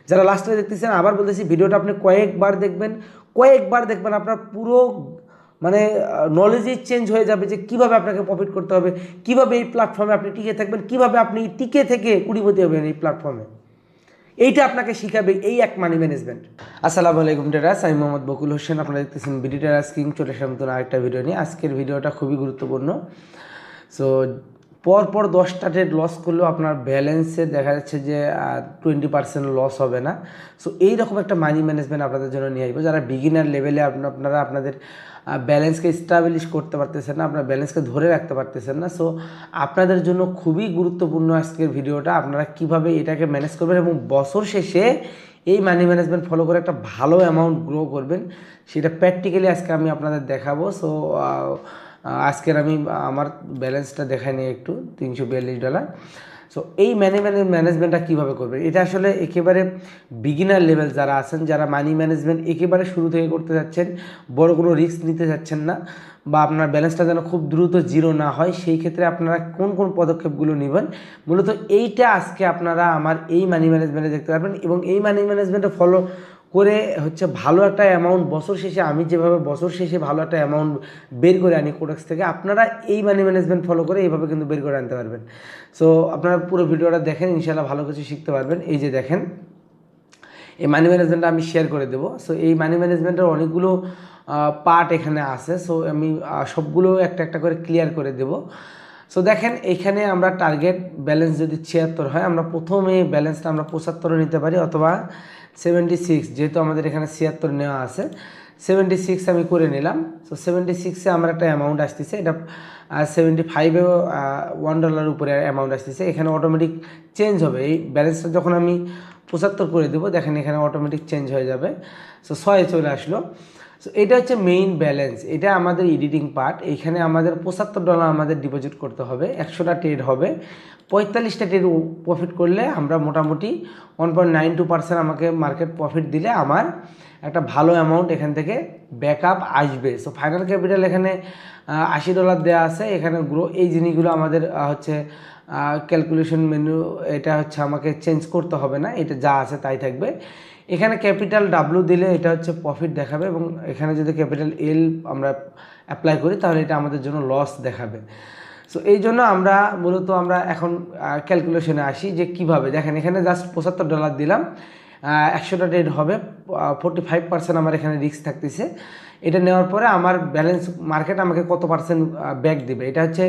যারা লাস্টে দেখতেছেন আবার বলতেছি ভিডিওটা আপনি কয়েকবার দেখবেন আপনার পুরো মানে নলেজই চেঞ্জ হয়ে যাবে যে কীভাবে আপনাকে প্রফিট করতে হবে, কীভাবে এই প্ল্যাটফর্মে আপনি টিকে থাকবেন, কীভাবে আপনি টিকে থেকে কুড়িপতি হবেন এই প্ল্যাটফর্মে। এইটা আপনাকে শিখাবে এই এক মানি ম্যানেজমেন্ট। আসসালামু আলাইকুম ট্রেডার্স, আমি মোহাম্মদ বকুল হোসেন। আপনারা দেখতেছেন বিডি ট্রেডার্স কিং। চলে আসার মতন আরেকটা ভিডিও নিয়ে। আজকের ভিডিওটা খুবই গুরুত্বপূর্ণ। সো পরপর 10টা ট্রেড লস করলেও আপনার ব্যালেন্সে দেখা যাচ্ছে যে 20% লস হবে না। সো এইরকম একটা মানি ম্যানেজমেন্ট আপনাদের জন্য নিয়ে আসবো। যারা বিগিনার লেভেলে আপনারা আপনাদের ব্যালেন্সকে স্টাবলিশ করতে পারতেছেন না, আপনার ব্যালেন্সকে ধরে রাখতে পারতেছেন না, সো আপনাদের জন্য খুবই গুরুত্বপূর্ণ আজকের ভিডিওটা। আপনারা কিভাবে এটাকে ম্যানেজ করবেন এবং বছর শেষে এই মানি ম্যানেজমেন্ট ফলো করে একটা ভালো অ্যামাউন্ট গ্রো করবেন, সেটা প্র্যাকটিক্যালি আজকে আমি আপনাদের দেখাবো। সো আজকের আমি আমার ব্যালেন্সটা দেখাই নিই একটু, $342। সো এই ম্যানেজমেন্টটা কীভাবে করবেন, এটা আসলে একেবারে বিগিনার লেভেল যারা আছেন, যারা মানি ম্যানেজমেন্ট একেবারে শুরু থেকে করতে যাচ্ছেন, বড় কোনো রিস্ক নিতে যাচ্ছেন না, বা আপনার ব্যালেন্সটা যেন খুব দ্রুত জিরো না হয়, সেই ক্ষেত্রে আপনারা কোন কোন পদক্ষেপগুলো নেবেন, মূলত এইটা আজকে আপনারা আমার এই মানি ম্যানেজমেন্টে দেখতে পারবেন। এবং এই মানি ম্যানেজমেন্টে ফলো করে হচ্ছে ভালো একটা অ্যামাউন্ট বছর শেষে, আমি যেভাবে বছর শেষে ভালো একটা অ্যামাউন্ট বের করে আনি কোডেক্স থেকে, আপনারা এই মানি ম্যানেজমেন্ট ফলো করে এইভাবে কিন্তু বের করে আনতে পারবেন। সো আপনারা পুরো ভিডিওটা দেখেন, ইনশাআল্লাহ ভালো কিছু শিখতে পারবেন। এই যে দেখেন, এই মানি ম্যানেজমেন্টটা আমি শেয়ার করে দেবো। সো এই মানি ম্যানেজমেন্টের অনেকগুলো পার্ট এখানে আছে। সো আমি সবগুলো একটা একটা করে ক্লিয়ার করে দেবো। সো দেখেন, এইখানে আমরা টার্গেট ব্যালেন্স যদি 76 হয়, আমরা প্রথমে ব্যালেন্সটা আমরা 75 নিতে পারি, অথবা 76, যেহেতু আমাদের এখানে 76 নেওয়া আছে, 76 আমি করে নিলাম। সো 76-এ আমার একটা অ্যামাউন্ট আসতেছে, এটা 75-এও $1 উপরে অ্যামাউন্ট আসতেছে। এখানে অটোমেটিক চেঞ্জ হবে। এই ব্যালেন্সটা যখন আমি 75 করে দেবো, দেখেন এখানে অটোমেটিক চেঞ্জ হয়ে যাবে। সো 6 চলে আসলো। সো এটা হচ্ছে মেইন ব্যালেন্স, এটা আমাদের এডিটিং পার্ট। এইখানে আমাদের $75 আমাদের ডিপোজিট করতে হবে, 100টা ট্রেড হবে, 45টা ট্রেড প্রফিট করলে আমরা মোটামুটি 1.92% আমাকে মার্কেট প্রফিট দিলে আমার একটা ভালো অ্যামাউন্ট এখান থেকে ব্যাকআপ আসবে। সো ফাইনাল ক্যাপিটাল এখানে $80 দেওয়া আছে। এখানে গ্রো এই জিনিসগুলো আমাদের হচ্ছে ক্যালকুলেশন মেনু, এটা হচ্ছে আমাকে চেঞ্জ করতে হবে না, এটা যা আছে তাই থাকবে। এখানে ক্যাপিটাল ডাব্লু দিলে এটা হচ্ছে প্রফিট দেখাবে, এবং এখানে যদি ক্যাপিটাল এল আমরা অ্যাপ্লাই করি তাহলে এটা আমাদের জন্য লস দেখাবে। সো এই জন্য আমরা আমরা এখন ক্যালকুলেশনে আসি যে কিভাবে। দেখেন এখানে জাস্ট $75 দিলাম, 100টা ট্রেড হবে, 45% আমার এখানে রিস্ক থাকতেছে। এটা নেওয়ার পরে আমার ব্যালেন্স মার্কেট আমাকে কত পার্সেন্ট ব্যাক দিবে, এটা হচ্ছে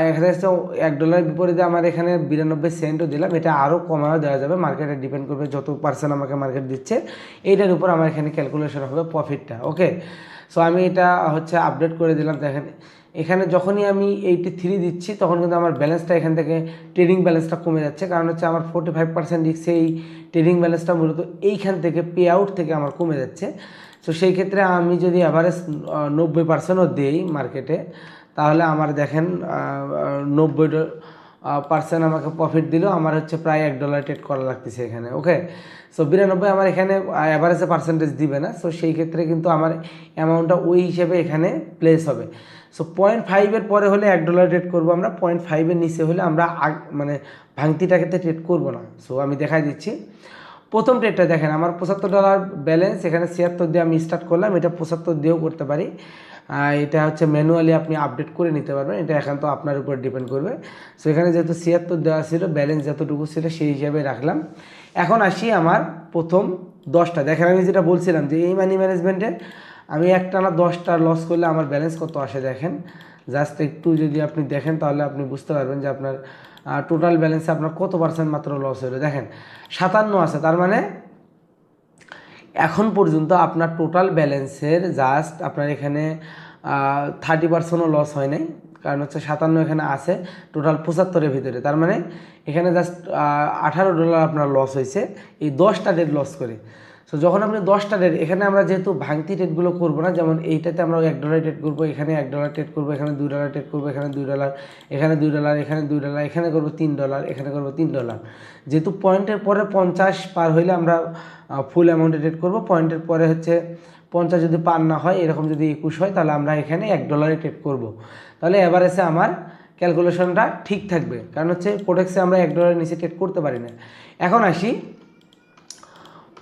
এখানে হচ্ছে $1 বিপরীতে আমার এখানে 92 সেন্টও দিলাম। এটা আরও কমাও দেওয়া যাবে, মার্কেটে ডিপেন্ড করবে যত পার্সেন্ট আমাকে মার্কেট দিচ্ছে, এইটার উপর আমার এখানে ক্যালকুলেশন হবে প্রফিটটা। ওকে, সো আমি এটা হচ্ছে আপডেট করে দিলাম। দেখেন এখানে যখনই আমি 83 দিচ্ছি, তখন কিন্তু আমার ব্যালেন্সটা এখান থেকে ট্রেডিং ব্যালেন্সটা কমে যাচ্ছে, কারণ হচ্ছে আমার 45% রিস্কে এই ট্রেডিং ব্যালেন্সটা মূলত এইখান থেকে পে আউট থেকে আমার কমে যাচ্ছে। সো সেই ক্ষেত্রে আমি যদি অ্যাভারেজ 90%ও দিই মার্কেটে, তাহলে আমার দেখেন 90% আমাকে প্রফিট দিলেও আমার হচ্ছে প্রায় $1 ট্রেড করা লাগতেছে এখানে। ওকে, সো 92 আমার এখানে অ্যাভারেজে পার্সেন্টেজ দিবে না। সো সেই ক্ষেত্রে কিন্তু আমার অ্যামাউন্টটা ওই হিসেবে এখানে প্লেস হবে। সো 0.5-এর পরে হলে $1 ট্রেড করবো আমরা, 0.5-এর নিচে হলে আমরা মানে ভাঙতিটাকে ট্রেড করবো না। সো আমি দেখাই দিচ্ছি। প্রথম ট্রেডটা দেখেন, আমার $75 ব্যালেন্স, এখানে 76 দিয়ে আমি স্টার্ট করলাম, এটা 75 দিয়েও করতে পারি। এটা হচ্ছে ম্যানুয়ালি আপনি আপডেট করে নিতে পারবেন, এটা এখান তো আপনার উপর ডিপেন্ড করবে। সো এখানে যেহেতু 76 দেওয়া ছিল, ব্যালেন্স যতটুকু ছিল সেই হিসাবে রাখলাম। এখন আসি আমার প্রথম 10টা। দেখেন আমি যেটা বলছিলাম যে এই মানি ম্যানেজমেন্টে আমি একটানা 10টা লস করলে আমার ব্যালেন্স কত আসে দেখেন। জাস্ট একটু যদি আপনি দেখেন তাহলে আপনি বুঝতে পারবেন যে আপনার টোটাল ব্যালেন্সে আপনার কত পার্সেন্ট মাত্র লস হলো। দেখেন 57 আছে, তার মানে এখন পর্যন্ত আপনার টোটাল ব্যালেন্সের জাস্ট আপনার এখানে 30%ও লস হয় নাই, কারণ হচ্ছে 57 এখানে আছে টোটাল 75-এর ভিতরে। তার মানে এখানে জাস্ট $18 আপনার লস হয়েছে এই 10টা ডেট লস করে। সো যখন আপনি 10টা ডেট, এখানে আমরা যেহেতু ভাঙতি ডেটগুলো করবো না, যেমন এইটাতে আমরা $1 ট্রেড করবো, এখানে $1 ট্রেড করবো, এখানে $2 ট্রেড করবো, এখানে $2, এখানে $2, এখানে $2, এখানে করবো $3, এখানে করবো $3। যেহেতু পয়েন্টের পরে 50 পার হইলে আমরা ফুল অ্যামাউন্টে ট্রেড করবো, পয়েন্টের পরে হচ্ছে 50 যদি পার না হয়, এরকম যদি 21 হয়, তাহলে আমরা এখানে $1 ট্রেড করবো। তাহলে এভারেজে আমার ক্যালকুলেশনটা ঠিক থাকবে, কারণ হচ্ছে কোডেক্সে আমরা $1 নিচে ট্রেড করতে পারি না। এখন আসি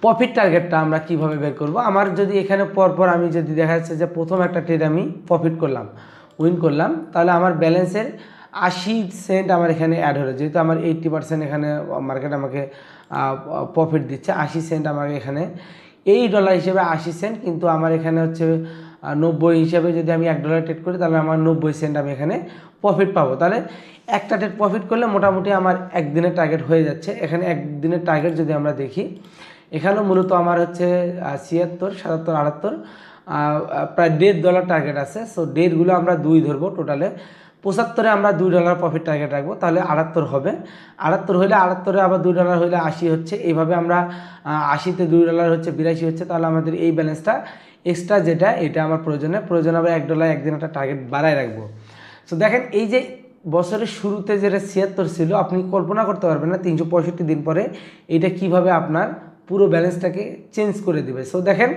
প্রফিট টার্গেটটা আমরা কিভাবে বের করব। আমার যদি এখানে পরপর আমি যদি দেখা যাচ্ছে যে প্রথম একটা ট্রেড আমি প্রফিট করলাম, উইন করলাম, তাহলে আমার ব্যালেন্সের 80 সেন্ট আমার এখানে অ্যাড হলো। যেহেতু আমার 80% এখানে মার্কেট আমাকে প্রফিট দিচ্ছে, 80 সেন্ট আমাকে এখানে $8 হিসেবে 80 সেন্ট, কিন্তু আমার এখানে হচ্ছে 90 হিসেবে যদি আমি $1 ট্রেড করি তাহলে আমার 90 সেন্ট আমি এখানে প্রফিট পাবো। তাহলে একটা ট্রেড প্রফিট করলে মোটামুটি আমার একদিনের টার্গেট হয়ে যাচ্ছে। এখানে একদিনের টার্গেট যদি আমরা দেখি, এখানেও মূলত আমার হচ্ছে 76, 77, 78 প্রায় $1.5 টার্গেট আছে। সো ডেটগুলো আমরা 2 ধরবো, টোটালে 75-এ আমরা $2 প্রফিট টার্গেট রাখবো, তাহলে 78 হবে। 78 হলে 78-এ আবার $2 হলে 80 হচ্ছে। এইভাবে আমরা 80-তে $2 হচ্ছে 82 হচ্ছে। তাহলে আমাদের এই ব্যালেন্সটা এক্সট্রা যেটা, এটা আমার প্রয়োজন হবে $1 একদিন একটা টার্গেট বাড়ায় রাখবো। সো দেখেন, এই যে বছরের শুরুতে যেটা 76 ছিল, আপনি কল্পনা করতে পারবেন না 365 দিন পরে এটা কিভাবে আপনার পুরো ব্যালেন্সটাকে চেঞ্জ করে দিবে। সো দেখেন,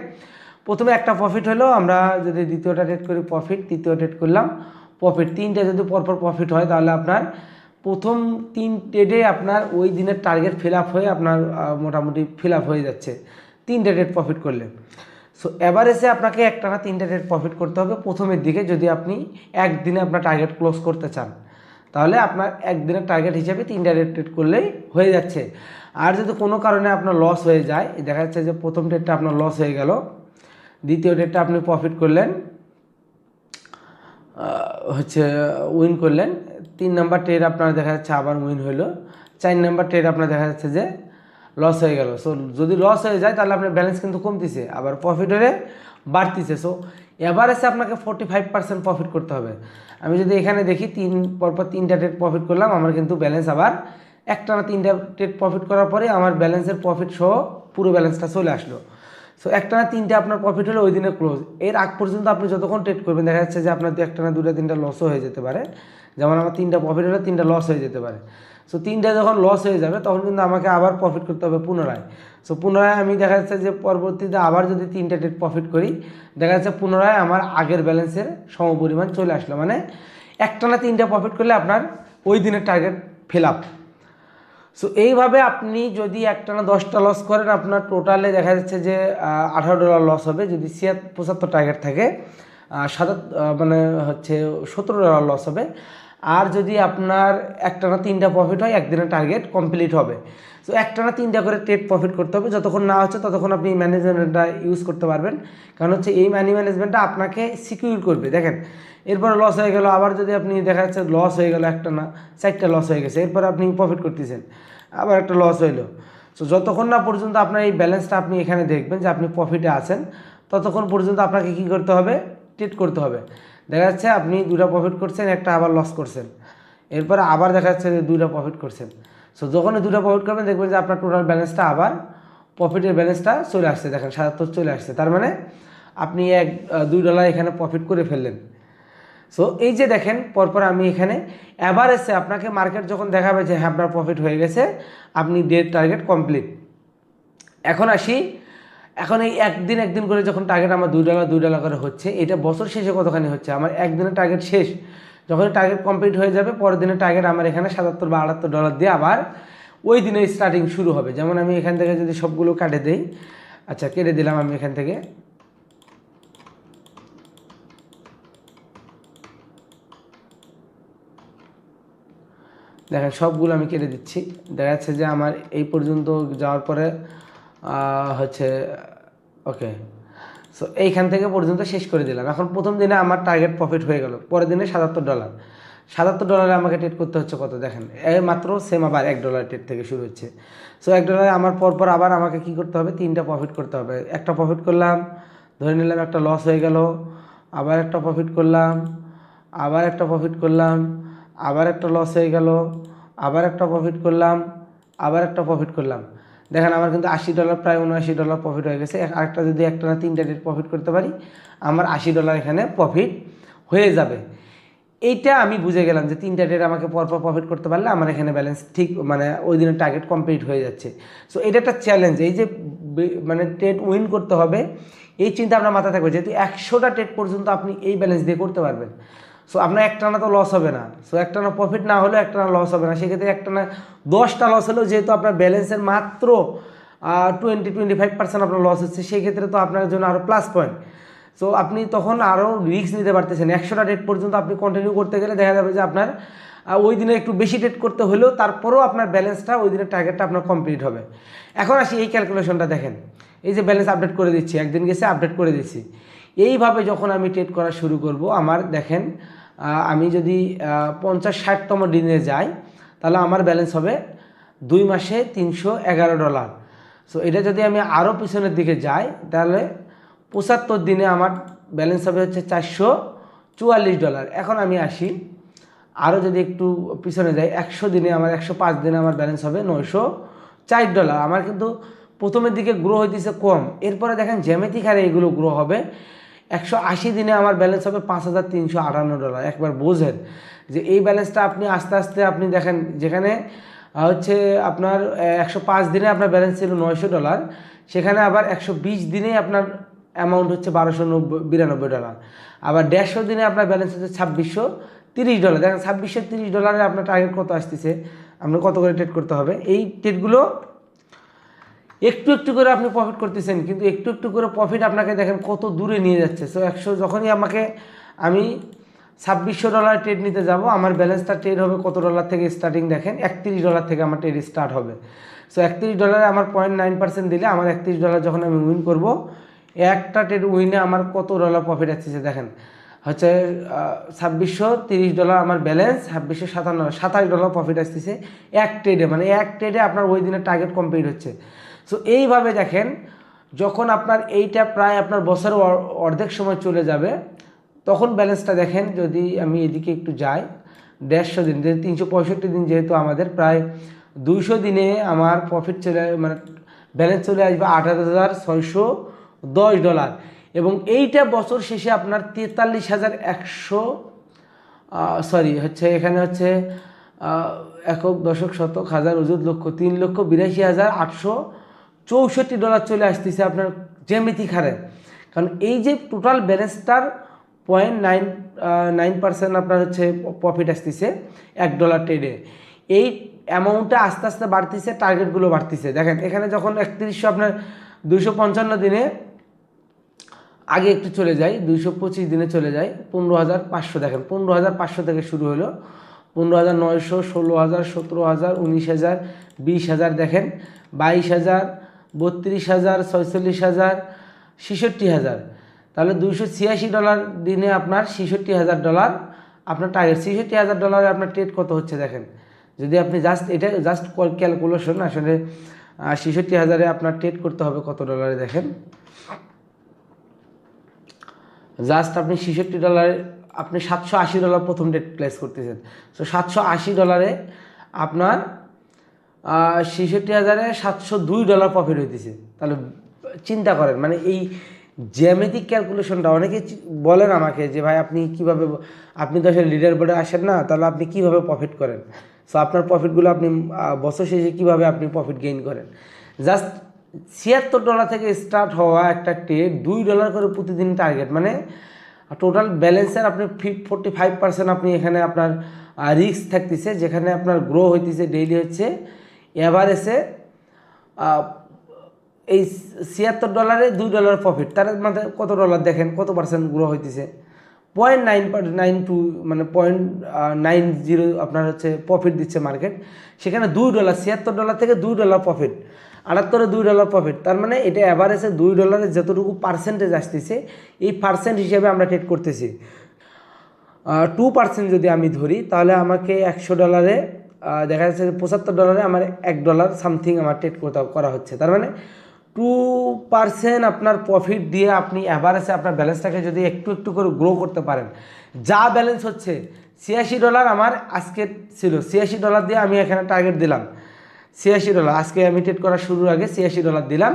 প্রথমে একটা প্রফিট হলো, আমরা যদি দ্বিতীয়টা ট্রেড করি প্রফিট, তৃতীয় ট্রেড করলাম প্রফিট, 3টে যদি পরপর প্রফিট হয় তাহলে আপনার প্রথম 3 ট্রেডে আপনার ওই দিনের টার্গেট ফিল আপ হয়ে আপনার মোটামুটি ফিল আপ হয়ে যাচ্ছে 3টে ট্রেড প্রফিট করলে। সো এভারেজে আপনাকে একটানা 3টে ট্রেড প্রফিট করতে হবে প্রথমের দিকে, যদি আপনি একদিনে আপনার টার্গেট ক্লোজ করতে চান। তাহলে আপনার একদিনের টার্গেট হিসেবে 3টে ট্রেড করলেই হয়ে যাচ্ছে। আর যদি কোনো কারণে আপনার লস হয়ে যায়, দেখা যাচ্ছে যে প্রথম ট্রেডটা আপনার লস হয়ে গেল, দ্বিতীয় ট্রেডটা আপনি প্রফিট করলেন, হচ্ছে উইন করলেন, 3 নাম্বার ট্রেড আপনার দেখা যাচ্ছে আবার উইন হলো, 4 নাম্বার ট্রেড আপনার দেখা যাচ্ছে যে লস হয়ে গেল। সো যদি লস হয়ে যায় তাহলে আপনার ব্যালেন্স কিন্তু কমতিছে, আবার প্রফিট হলে বাড়তিছে। সো এভারেজে আপনাকে 45% প্রফিট করতে হবে। আমি যদি এখানে দেখি পরপর 3টা ট্রেড প্রফিট করলাম, আমার কিন্তু ব্যালেন্স আবার একটানা 3টা ট্রেড প্রফিট করার পরে আমার ব্যালেন্সের প্রফিট সহ পুরো ব্যালেন্সটা চলে আসলো। সো একটানা 3টে আপনার প্রফিট হলে ওই দিনে ক্লোজ। এর আগ পর্যন্ত আপনি যতক্ষণ ট্রেড করবেন দেখা যাচ্ছে যে আপনার একটানা 2টা 3টা লসও হয়ে যেতে পারে। যেমন আমার 3টা প্রফিট হলে 3টা লস হয়ে যেতে পারে। সো 3টা যখন লস হয়ে যাবে তখন কিন্তু আমাকে আবার প্রফিট করতে হবে পুনরায়। সো পুনরায় আমি দেখা যাচ্ছে যে পরবর্তীতে আবার যদি 3টে ট্রেড প্রফিট করি, দেখা যাচ্ছে পুনরায় আমার আগের ব্যালেন্সের সমপরিমাণ চলে আসলো। মানে একটানা 3টা প্রফিট করলে আপনার ওই দিনের টার্গেট ফিল আপ। সো এইভাবে আপনি যদি একটানা 10টা লস করেন, আপনার টোটালে দেখা যাচ্ছে যে $18 লস হবে। যদি 75 টার্গেট থাকে, মানে হচ্ছে $17 লস হবে। আর যদি আপনার একটানা 3টা প্রফিট হয়, একদিনের টার্গেট কমপ্লিট হবে। সো একটানা 3টা করে ট্রেড প্রফিট করতে হবে। যতক্ষণ না হচ্ছে ততক্ষণ আপনি ম্যানেজমেন্টটা ইউজ করতে পারবেন, কারণ হচ্ছে এই মানি ম্যানেজমেন্টটা আপনাকে সিকিউর করবে। দেখেন, এরপরে লস হয়ে গেল, আবার যদি আপনি দেখা যাচ্ছে লস হয়ে গেল, একটানা 4টা লস হয়ে গেছে, এরপরে আপনি প্রফিট করতেছেন, আবার একটা লস হইলো। সো যতক্ষণ না পর্যন্ত আপনার এই ব্যালেন্সটা আপনি এখানে দেখবেন যে আপনি প্রফিটে আছেন, ততক্ষণ পর্যন্ত আপনাকে কী করতে হবে, ট্রেড করতে হবে। দেখা যাচ্ছে আপনি 2টা প্রফিট করছেন, একটা আবার লস করছেন, এরপরে আবার দেখা যাচ্ছে যে 2টা প্রফিট করছেন। সো যখনই 2টা প্রফিট করবেন দেখবেন যে আপনার টোটাল ব্যালেন্সটা আবার প্রফিটের ব্যালেন্সটা চলে আসছে। দেখেন 77 চলে আসছে, তার মানে আপনি $2 এখানে প্রফিট করে ফেললেন। সো এই যে দেখেন, পরপর আমি এখানে অ্যাভারেজে আপনাকে মার্কেট যখন দেখাবে যে হ্যাঁ আপনার প্রফিট হয়ে গেছে, আপনি ডেট টার্গেট কমপ্লিট। এখন আসি, এখন এই একদিন করে যখন টার্গেট আমার $2 করে হচ্ছে, এটা বছর শেষে কতখানি হচ্ছে, আমার একদিনের টার্গেট শেষ যখন টার্গেট কমপ্লিট হয়ে যাবে, পরের দিনের টার্গেট আমার এখানে $77 বা $78 দিয়ে আবার ওই দিনে স্টার্টিং শুরু হবে। যেমন আমি এখান থেকে যদি সবগুলো কাটে দিই, আচ্ছা কেটে দিলাম আমি এখান থেকে, দেখেন সবগুলো আমি কেটে দিচ্ছি। দেখা যাচ্ছে যে আমার এই পর্যন্ত যাওয়ার পরে হচ্ছে ওকে। সো এইখান থেকে পর্যন্ত শেষ করে দিলাম। এখন প্রথম দিনে আমার টার্গেট প্রফিট হয়ে গেল, পরের দিনে $77। $77 আমাকে ট্রেড করতে হচ্ছে কত, দেখেন মাত্র সেম আবার $1 ট্রেড থেকে শুরু হচ্ছে। সো $1 আমার পরপর আবার আমাকে কি করতে হবে, 3টা প্রফিট করতে হবে। একটা প্রফিট করলাম, ধরে নিলাম একটা লস হয়ে গেল, আবার একটা প্রফিট করলাম, আবার একটা প্রফিট করলাম, আবার একটা লস হয়ে গেল, আবার একটা প্রফিট করলাম, আবার একটা প্রফিট করলাম। দেখেন আমার কিন্তু $80 প্রায় $79 প্রফিট হয়ে গেছে। আরেকটা যদি একটানা 3টা ডেট প্রফিট করতে পারি, আমার $80 এখানে প্রফিট হয়ে যাবে। এইটা আমি বুঝে গেলাম যে 3টা ডেট আমাকে পরপর প্রফিট করতে পারলে আমার এখানে ব্যালেন্স ঠিক, মানে ওই দিনের টার্গেট কমপ্লিট হয়ে যাচ্ছে। সো এটা একটা চ্যালেঞ্জ, এই যে মানে ট্রেড উইন করতে হবে, এই চিন্তা আপনার মাথায় থাকবে। যেহেতু 100টা ট্রেড পর্যন্ত আপনি এই ব্যালেন্স দিয়ে করতে পারবেন, সো আপনার একটানা তো লস হবে না। সো একটানা প্রফিট না হলেও একটানা লস হবে না। সেক্ষেত্রে একটানা 10টা লস হলেও যেহেতু আপনার ব্যালেন্সের মাত্র 20-25% আপনার লস হচ্ছে, সেই ক্ষেত্রে তো আপনার জন্য আরও প্লাস পয়েন্ট। সো আপনি তখন আরও রিস্ক নিতে পারতেছেন। 100টা ডেট পর্যন্ত আপনি কন্টিনিউ করতে গেলে দেখা যাবে যে আপনার ওই দিনে একটু বেশি ডেট করতে হলেও তারপরেও আপনার ব্যালেন্সটা ওই দিনের টার্গেটটা আপনার কমপ্লিট হবে। এখন আসি এই ক্যালকুলেশনটা দেখেন, এই যে ব্যালেন্স আপডেট করে দিচ্ছি, একদিন গেছে আপডেট করে দিচ্ছি, এইভাবে যখন আমি ট্রেড করা শুরু করব, আমার দেখেন আমি যদি 50-60তম দিনে যাই তাহলে আমার ব্যালেন্স হবে 2 মাসে $311। সো এটা যদি আমি আরও পিছনের দিকে যাই তাহলে 75 দিনে আমার ব্যালেন্স হবে হচ্ছে $444। এখন আমি আসি আরও যদি একটু পিছনে যাই, 100 দিনে আমার 105 দিনে আমার ব্যালেন্স হবে $904। আমার কিন্তু প্রথমের দিকে গ্রো হইতেছে কম, এরপরে দেখেন জ্যামিতিক হারে এগুলো গ্রো হবে। 180 দিনে আমার ব্যালেন্স হবে $5358। একবার বোঝেন যে এই ব্যালেন্সটা আপনি আস্তে আস্তে আপনি দেখেন, যেখানে হচ্ছে আপনার 105 দিনে আপনার ব্যালেন্স ছিল $900, সেখানে আবার 120 দিনেই আপনার অ্যামাউন্ট হচ্ছে $1292। আবার 150 দিনে আপনার ব্যালেন্স হচ্ছে $2630। দেখেন $2630 আপনার টার্গেট কত আসতেছে, আপনার কত করে ট্রেড করতে হবে। এই ট্রেডগুলো একটু একটু করে আপনি প্রফিট করতেছেন, কিন্তু একটু একটু করে প্রফিট আপনাকে দেখেন কত দূরে নিয়ে যাচ্ছে। সো 100 যখনই আমি $2600 ট্রেড নিতে যাব, আমার ব্যালেন্সটা ট্রেড হবে কত ডলার থেকে স্টার্টিং দেখেন, $31 থেকে আমার ট্রেড স্টার্ট হবে। সো $31 আমার 0.9% দিলে আমার $31 যখন আমি উইন করব, একটা ট্রেড উইনে আমার কত ডলার প্রফিট আসছে দেখেন, হচ্ছে $2630 আমার ব্যালেন্স, $2757 প্রফিট আসতেছে এক ট্রেডে, মানে এক ট্রেডে আপনার ওই দিনের টার্গেট কমপ্লিট হচ্ছে। সো এইভাবে দেখেন, যখন আপনার এইটা প্রায় আপনার বছরের অর্ধেক সময় চলে যাবে, তখন ব্যালেন্সটা দেখেন, যদি আমি এদিকে একটু যাই, 150 দিন, 365 দিন যেহেতু আমাদের, প্রায় 200 দিনে আমার প্রফিট মানে ব্যালেন্স চলে আসবে $8610। এবং এইটা বছর শেষে আপনার 43,100, এখানে হচ্ছে একক দশক শতক হাজার অযুত লক্ষ, $3,82,864 চলে আসতেছে আপনার জ্যামিতিক হারে। কারণ এই যে টোটাল ব্যালেন্সটার 0.9% আপনার হচ্ছে প্রফিট আসতেছে $1 ট্রেডে, এই অ্যামাউন্টটা আস্তে আস্তে বাড়তেছে, টার্গেটগুলো বাড়তেছে। দেখেন এখানে যখন 3100 আপনার 255 দিনে, আগে একটু চলে যাই, 225 দিনে চলে যায় 15,500। দেখেন 15,500 থেকে শুরু হলো, 15,900, 16,000, 17,000, 19,000, 20,000, দেখেন 22,000, 32,000, 46,000, 66,000। তাহলে $286 দিনে আপনার $66,000 আপনার টার্গেট। $66,000 আপনার ট্রেড কত হচ্ছে দেখেন, যদি আপনি এটা জাস্ট ক্যালকুলেশন, আসলে 66,000 আপনার ট্রেড করতে হবে কত ডলারে দেখেন, জাস্ট আপনি $66, আপনি $780 প্রথম ডেট প্লেস করতেছেন। সো $780 আপনার 66,000-এ $702 প্রফিট হইতেছে। তাহলে চিন্তা করেন, মানে এই জ্যামিতিক ক্যালকুলেশনটা অনেকে বলেন আমাকে যে ভাই আপনি কীভাবে, আপনি তো আসলে লিডার বোর্ডে আসেন না, তাহলে আপনি কীভাবে প্রফিট করেন, সো আপনার প্রফিটগুলো আপনি বছর শেষে কীভাবে আপনি প্রফিট গেইন করেন। জাস্ট $76 থেকে স্টার্ট হওয়া একটা ট্রেড $2 করে প্রতিদিন টার্গেট, মানে টোটাল ব্যালেন্সের আপনি 45% আপনি এখানে আপনার রিস্ক থাকতেছে, যেখানে আপনার গ্রো হইতেছে ডেইলি হচ্ছে এভারেজে এই $76-এ $2 প্রফিট, তার মধ্যে কত ডলার দেখেন, কত পার্সেন্ট গ্রো হইতেছে, 0.992, মানে 0.90 আপনার হচ্ছে প্রফিট দিচ্ছে মার্কেট। সেখানে $2, $76 থেকে $2 প্রফিট, 78-এ $2 প্রফিট। তার মানে এটা অ্যাভারেজে $2 যতটুকু পার্সেন্টেজ আসতেছে, এই পার্সেন্ট হিসেবে আমরা ট্রেড করতেছি। 2% যদি আমি ধরি, তাহলে আমাকে $100 দেখা যাচ্ছে $75 আমার $1 সামথিং আমার ট্রেড করা হচ্ছে। তার মানে 2% আপনার প্রফিট দিয়ে আপনি অ্যাভারেজে আপনার ব্যালেন্সটাকে যদি একটু একটু করে গ্রো করতে পারেন, যা ব্যালেন্স হচ্ছে $86 আমার আজকে ছিল, $86 দিয়ে আমি এখানে টার্গেট দিলাম, $86 আজকে আমি ট্রেড করা শুরুর আগে $86 দিলাম।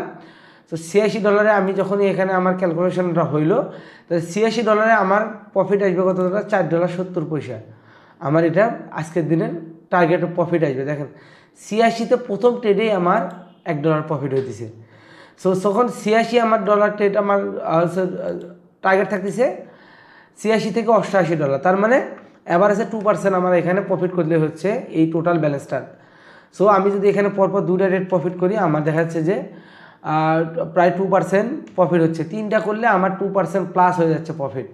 তো $86 আমি যখনই এখানে আমার ক্যালকুলেশনটা হইলো, তাহলে $86 আমার প্রফিট আসবে কত ডলার, $4.70। আমার এটা আজকের দিনের টার্গেট প্রফিট আসবে। দেখেন 86-তে প্রথম ট্রেডেই আমার $1 প্রফিট হইতেছে। সো তখন 86 আমার ডলার ট্রেড আমার টার্গেট থাকতেছে 86 থেকে $88। তার মানে অ্যাভারেজে 2% আমার এখানে প্রফিট করলে হচ্ছে এই টোটাল ব্যালেন্সটার। সো আমি যদি এখানে পরপর 2টা ট্রেড প্রফিট করি, আমার দেখা যাচ্ছে যে প্রায় 2% প্রফিট হচ্ছে। 3টা করলে আমার 2% প্লাস হয়ে যাচ্ছে প্রফিট।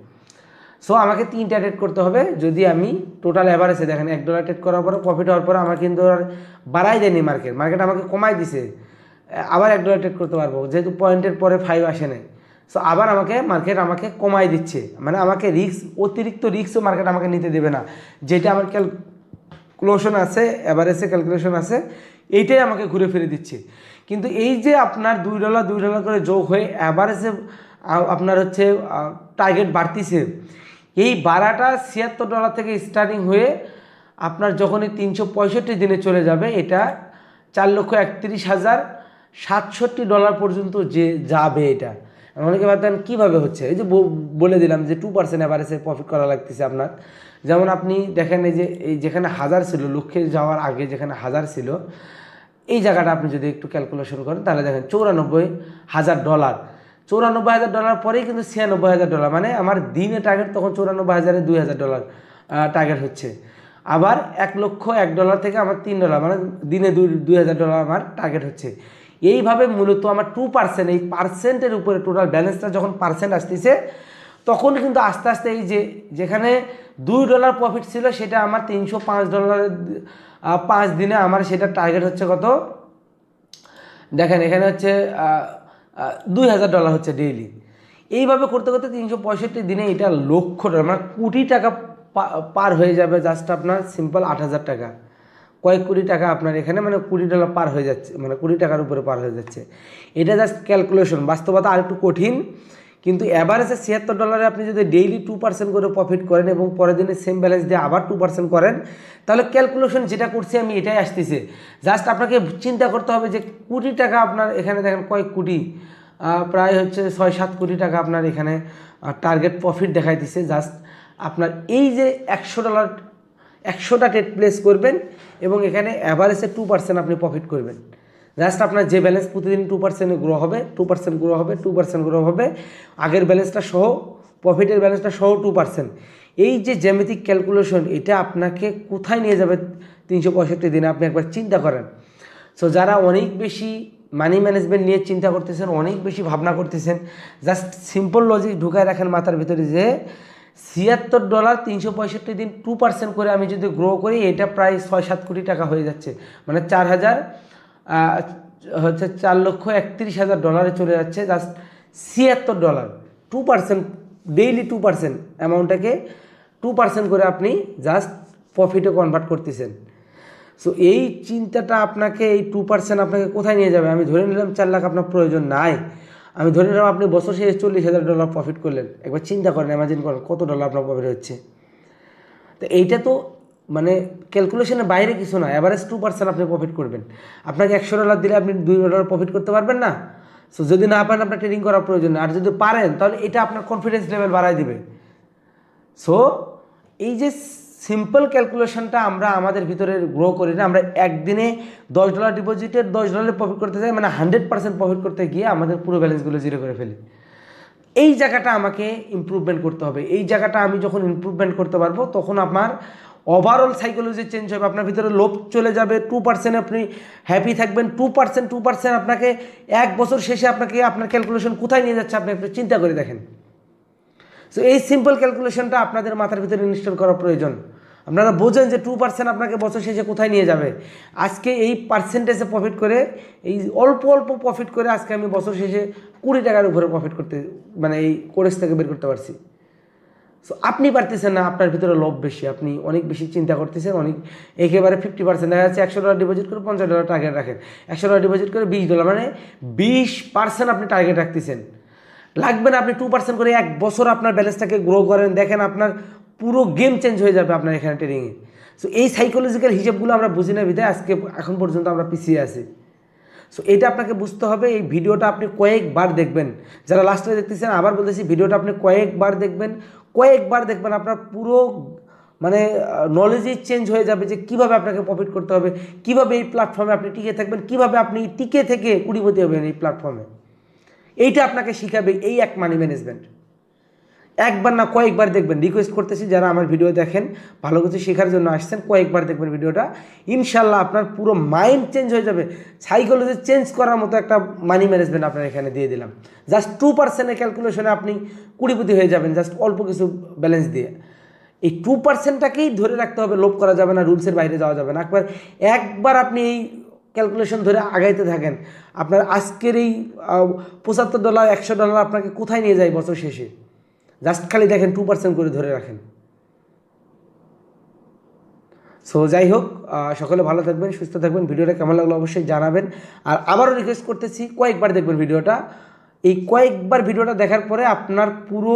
সো আমাকে 3টা ট্রেড করতে হবে। যদি আমি টোটাল অ্যাভারেজে দেখেন $1 ট্রেড করার পরে প্রফিট হওয়ার পরে আমার কিন্তু আর বাড়াই দেয়নি মার্কেট আমাকে কমাই দিছে। আবার $1 ট্রেড করতে পারবো, যেহেতু পয়েন্টের পরে 5 আসে নাই। সো আবার মার্কেট আমাকে কমাই দিচ্ছে, মানে আমাকে অতিরিক্ত রিস্কও মার্কেট আমাকে নিতে দেবে না। যেটা আমার ক্যালকুলেশন আছে, অ্যাভারেজে ক্যালকুলেশন আছে, এইটাই আমাকে ঘুরে ফিরে দিচ্ছে। কিন্তু এই যে আপনার $2 করে যোগ হয়ে অ্যাভারেজে আপনার হচ্ছে টার্গেট বাড়তিছে, এই বাড়াটা $76 থেকে স্টার্টিং হয়ে আপনার যখনই 365 দিনে চলে যাবে, এটা $4,31,067 পর্যন্ত যে যাবে। এটা অনেকে ভাবতেন কীভাবে হচ্ছে, এই যে বলে দিলাম যে 2% অ্যাভারেজে প্রফিট করা লাগতেছে আপনার। যেমন আপনি দেখেন, এই যেখানে 1000 ছিল, লক্ষ্যে যাওয়ার আগে যেখানে 1000 ছিল, এই জায়গাটা আপনি যদি একটু ক্যালকুলেশন করেন তাহলে দেখেন $94,000। $94,000 পরেই কিন্তু $96,000, মানে আমার দিনে টার্গেট তখন 94,000-এ $2,000 টার্গেট হচ্ছে। আবার $1,01,000 থেকে আমার $3, মানে দিনে $2,000 আমার টার্গেট হচ্ছে। এইভাবে মূলত আমার 2%, এই পার্সেন্টের উপরে টোটাল ব্যালেন্সটা যখন পার্সেন্ট আসতেছে, তখন কিন্তু আস্তে আস্তে এই যেখানে $2 প্রফিট ছিল, সেটা আমার $305 5 দিনে আমার সেটা টার্গেট হচ্ছে কত দেখেন, এখানে হচ্ছে $2,000 হচ্ছে ডেইলি। এইভাবে করতে করতে 365 দিনে এটা $1,00,000, মানে কোটি টাকা পার হয়ে যাবে। জাস্ট আপনার সিম্পল 8,000 টাকা, কয়েক কোটি টাকা আপনার এখানে, মানে $20 পার হয়ে যাচ্ছে, মানে $20 উপরে পার হয়ে যাচ্ছে। এটা জাস্ট ক্যালকুলেশন, বাস্তবতা আর একটু কঠিন। কিন্তু অ্যাভারেজে $76 আপনি যদি ডেইলি 2% করে প্রফিট করেন এবং পরের দিনে সেম ব্যালেন্স দিয়ে আবার 2% করেন, তাহলে ক্যালকুলেশন যেটা করছি আমি এটাই আসতেছে। জাস্ট আপনাকে চিন্তা করতে হবে যে কোটি টাকা আপনার এখানে দেখেন, কয়েক কোটি, প্রায় হচ্ছে 6-7 কোটি টাকা আপনার এখানে টার্গেট প্রফিট দেখাইতেছে। জাস্ট আপনার এই যে $100টা ট্রেড প্লেস করবেন এবং এখানে অ্যাভারেজে 2% আপনি প্রফিট করবেন। জাস্ট আপনার যে ব্যালেন্স প্রতিদিন 2% গ্রো হবে, 2% গ্রো হবে, 2% গ্রো হবে, আগের ব্যালেন্সটা সহ, প্রফিটের ব্যালেন্সটা সহ 2%। এই যে জ্যামিতিক ক্যালকুলেশন, এটা আপনাকে কোথায় নিয়ে যাবে 365 দিনে, আপনি একবার চিন্তা করেন। সো যারা অনেক বেশি মানি ম্যানেজমেন্ট নিয়ে চিন্তা করতেছেন, অনেক বেশি ভাবনা করতেছেন, জাস্ট সিম্পল লজিক ঢুকায় রাখেন মাথার ভিতরে যে $76 365 দিন 2% করে আমি যদি গ্রো করি, এটা প্রায় 6-7 কোটি টাকা হয়ে যাচ্ছে, মানে $4,31,000 চলে যাচ্ছে। জাস্ট $76, 2% ডেইলি 2% অ্যামাউন্টটাকে 2% করে আপনি জাস্ট প্রফিটে কনভার্ট করতেছেন। সো এই চিন্তাটা আপনাকে, এই 2% আপনাকে কোথায় নিয়ে যাবে? আমি ধরে নিলাম 4 লাখ আপনার প্রয়োজন নাই, আমি ধরে নিলাম আপনি বছর শেষে $40,000 প্রফিট করলেন। একবার চিন্তা করেন, ইমাজিন করেন কত ডলার আপনার প্রফিট হচ্ছে। তো এইটা তো মানে ক্যালকুলেশনের বাইরে কিছু না। অ্যাভারেজ 2% আপনি প্রফিট করবেন। আপনাকে $100 দিলে আপনি $2 প্রফিট করতে পারবেন না? সো যদি না পারেন, আপনার ট্রেডিং করার প্রয়োজন না। আর যদি পারেন, তাহলে এটা আপনার কনফিডেন্স লেভেল বাড়াই দিবে। সো এই যে সিম্পল ক্যালকুলেশনটা আমরা আমাদের ভিতরে গ্রো করি না, আমরা একদিনে $10 ডিপোজিটের $10 প্রফিট করতে চাই, মানে 100% প্রফিট করতে গিয়ে আমাদের পুরো ব্যালেন্সগুলো জিরো করে ফেলি। এই জায়গাটা আমাকে ইমপ্রুভমেন্ট করতে হবে। এই জায়গাটা আমি যখন ইমপ্রুভমেন্ট করতে পারবো, তখন আমার ওভারঅল সাইকোলজি চেঞ্জ হবে, আপনার ভিতরে লোভ চলে যাবে। 2% আপনি হ্যাপি থাকবেন। 2% আপনাকে 1 বছর শেষে আপনাকে আপনার ক্যালকুলেশন কোথায় নিয়ে যাচ্ছে আপনি একটু চিন্তা করে দেখেন। সো এই সিম্পল ক্যালকুলেশনটা আপনাদের মাথার ভিতরে ইনস্টল করা প্রয়োজন। আপনারা বোঝেন যে 2% আপনাকে বছর শেষে কোথায় নিয়ে যাবে। আজকে এই পার্সেন্টেজে প্রফিট করে, এই অল্প অল্প প্রফিট করে আজকে আমি বছর শেষে $20 উপরে প্রফিট করতে, মানে এই কোর্স থেকে বের করতে পারছি। সো আপনি পারতেছেন না, আপনার ভিতরে লোভ বেশি, আপনি অনেক বেশি চিন্তা করতেছেন, অনেক একেবারে 50% দেখা যাচ্ছে। $100 ডিপোজিট করে $50 টার্গেট রাখেন, $100 ডিপোজিট করে $20, মানে 20% আপনি টার্গেট রাখতেছেন। লাগবে না আপনি 2% করে 1 বছর আপনার ব্যালেন্সটাকে গ্রো করেন, দেখেন আপনার পুরো গেম চেঞ্জ হয়ে যাবে আপনার এখানে ট্রেডিংয়ে। সো এই সাইকোলজিক্যাল হিসাবগুলো আমরা বুঝি না বিধায় আজকে এখন পর্যন্ত আমরা পিছিয়ে আছি। সো এটা আপনাকে বুঝতে হবে। এই ভিডিওটা আপনি কয়েকবার দেখবেন। যারা লাস্টে দেখতেছেন, আবার বলতেছি, ভিডিওটা আপনি কয়েকবার দেখবেন, আপনার পুরো মানে নলেজই চেঞ্জ হয়ে যাবে যে কীভাবে আপনাকে প্রফিট করতে হবে, কীভাবে এই প্ল্যাটফর্মে আপনি টিকে থাকবেন, কীভাবে আপনি টিকে থেকে কোটিপতি হবেন এই প্ল্যাটফর্মে। এইটা আপনাকে শিখাবে এই এক মানি ম্যানেজমেন্ট। একবার না কয়েকবার দেখবেন, রিকোয়েস্ট করতেছি যারা আমার ভিডিও দেখেন, ভালো কিছু শেখার জন্য আসছেন, কয়েকবার দেখবেন ভিডিওটা। ইনশাল্লাহ আপনার পুরো মাইন্ড চেঞ্জ হয়ে যাবে। সাইকোলজি চেঞ্জ করার মতো একটা মানি ম্যানেজমেন্ট আপনার এখানে দিয়ে দিলাম। জাস্ট 2%-এর ক্যালকুলেশনে আপনি কোটিপতি হয়ে যাবেন, জাস্ট অল্প কিছু ব্যালেন্স দিয়ে। এই 2%টাকেই ধরে রাখতে হবে, লোভ করা যাবে না, রুলসের বাইরে যাওয়া যাবে না। একবার আপনি এই ক্যালকুলেশন ধরে আগাইতে থাকেন, আপনার আজকের এই $75 $100 আপনাকে কোথায় নিয়ে যায় বছর শেষে। জাস্ট খালি দেখেন 2% করে ধরে রাখেন। সো যাই হোক, সকলে ভালো থাকবেন, সুস্থ থাকবেন। ভিডিওটা কেমন লাগলো অবশ্যই জানাবেন। আর আবারও রিকোয়েস্ট করতেছি কয়েকবার দেখবেন ভিডিওটা। এই কয়েকবার ভিডিওটা দেখার পরে আপনার পুরো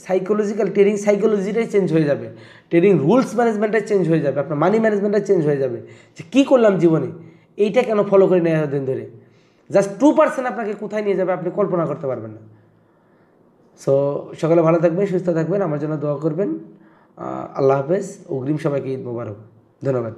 সাইকোলজিক্যাল ট্রেডিং সাইকোলজিটাই চেঞ্জ হয়ে যাবে, ট্রেডিং রুলস ম্যানেজমেন্টটাই চেঞ্জ হয়ে যাবে, আপনার মানি ম্যানেজমেন্টটাই চেঞ্জ হয়ে যাবে। যে কী করলাম জীবনে, এইটা কেন ফলো করে নেওয়া দিন ধরে। জাস্ট 2% আপনাকে কোথায় নিয়ে যাবে আপনি কল্পনা করতে পারবেন না। সো সকলে ভালো থাকবেন, সুস্থ থাকবেন, আমার জন্য দোয়া করবেন। আল্লাহ হাফেজ। অগ্রিম সবাইকে ঈদ মোবারক। ধন্যবাদ।